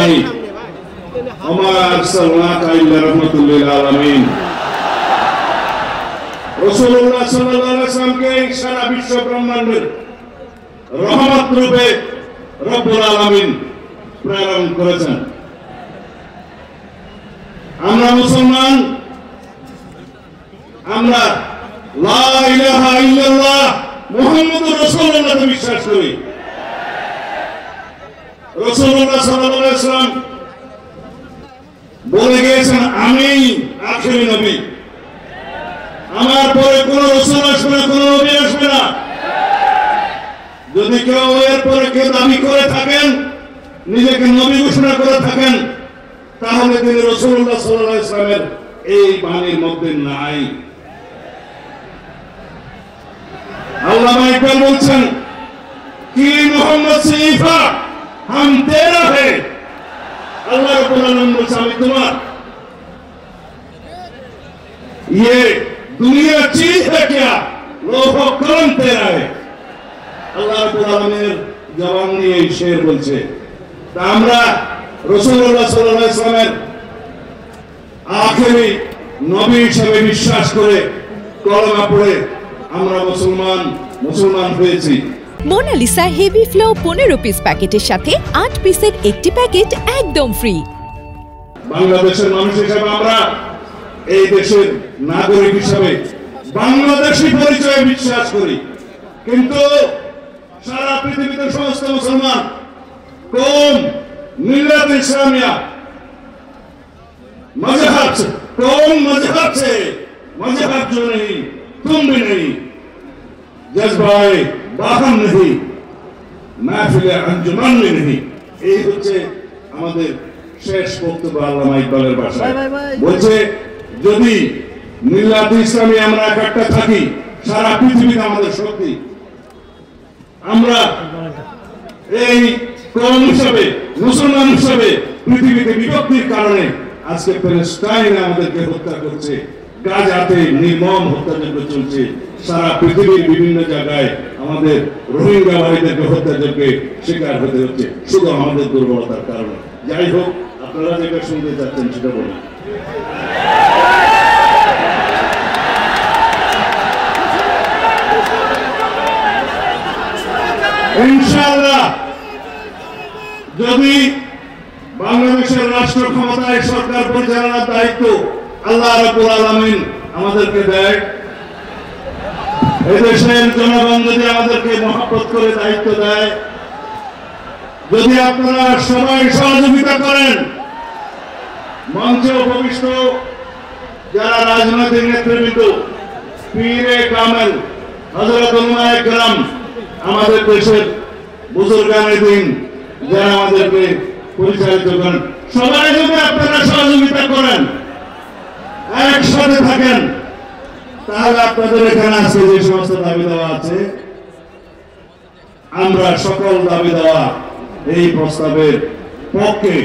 নাই ওমা আরসালনাকা ইল্লা রাহমাতাল লিল আলামিন। রাসূলুল্লাহ সাল্লাল্লাহু আলাইহি ওয়াসাল্লামকে সারা বিশ্ব ব্রহ্মাণ্ডের রহমত রূপে রব্বুল আলামিন প্রেরণ করেছেন। আমরা মুসলমান, আমরা লা ইলাহা ইল্লাল্লাহ মুহাম্মাদুর রাসূলুল্লাহকে বিশ্বাস করি। রাসূলুল্লাহ সাল্লাল্লাহু আলাইহি ওয়াসাল্লাম বলে গিয়েছেন, আমি আখিরি নবী, আমার পরে কোন রাসূল আসবে না, কোন নবী আসবে না। যদি কেউ এর পরে কেউ দাবি করে থাকেন, নিজেকে নবী ঘোষণা করে থাকেন, তাহলে তিনি রাসূলুল্লাহ সাল্লাল্লাহু আলাইহি ওয়াসাল্লামের এই বাণীর মধ্যে নাই। আল্লামা ইকবাল বলছেন, কি মোহাম্মদ সিফা हम तेरा है। अल्लाह रब्बुल आलमीन বলছে, আমি তোমার। ये दुनिया चीज है क्या, लोह कलम तेरा है। আল্লাহ রব্বুল আলমীর জবান নিয়ে এই শের বলছে। তা আমরা রাসূলুল্লাহ সাল্লাল্লাহু আলাইহি ওয়াসাল্লামের আখেরি নবী হিসেবে বিশ্বাস করে কলেমা পড়ে আমরা মুসলমান হয়েছি। মোনালিসা হেভি ফ্লো 15 পিস প্যাকেটের সাথে 8 পিসের একটি প্যাকেট একদম ফ্রি। বাংলাদেশের মানুষ হিসেবে আমরা এই দেশের নাগরিক হিসেবে বাংলাদেশী পরিচয়ে বিশ্বাস করি, কিন্তু সারা পৃথিবীতে সমস্ত মুসলমান কौम मिल्लत इस्लामिया मजहब से मजहब जो नहीं, तुम भी नहीं, जज्बाए बाहम नहीं, महफिल अंजुमन में नहीं। এই হচ্ছে আমাদের শেষ বক্তব্য আল্লামা ইকবালের ভাষায়। বলছে, যদি মিল্লাত ইসলামী আমরা একটা থাকি, সারা পৃথিবীতে আমাদের শক্তি। আমরা এই কওম হিসেবে, মুসলমান হিসেবে পৃথিবীতে বিভক্তির কারণে আজকে প্যালেস্টাইনে আমাদেরকে হত্যা করছে, গাজাতে নির্মম হত্যাযজ্ঞ চলছে, সারা পৃথিবীর বিভিন্ন জায়গায় আমাদের রোহিঙ্গা ভাইদেরকে হত্যাযজ্ঞে শিকার হতে হচ্ছে শুধু আমাদের দুর্বলতার কারণে। যাই হোক, আপনারা যেটা শুনতে চাচ্ছেন সেটা বলুন। ইনশাআল্লাহ যদি বাংলাদেশের রাষ্ট্র ক্ষমতায় সরকার পরিচালনার দায়িত্ব আল্লাহ রাব্বুল আলামিন আমাদেরকে দেয়, এদেশের জনগণ যদি আমাদেরকে মহব্বত করে দায়িত্ব দেয়, যদি আপনারা সবাই সহযোগিতা করেন, মঞ্চে উপবিষ্ট যারা রাজনৈতিক নেতৃবৃন্দ, পীরে কামেল, হযরত উলামায়ে কেরাম, আমাদের দেশের বুজুর্গানে দিন যারা আমাদেরকে পরিচালিত করেন, সবাই যদি আপনারা সহযোগিতা করেন, একসাথে থাকেন, তাহলে আপনাদের এখানে আজকে যে সমস্ত দাবি দেওয়া আছে, আমরা সকল দাবি দেওয়া এই প্রস্তাবের পক্ষে।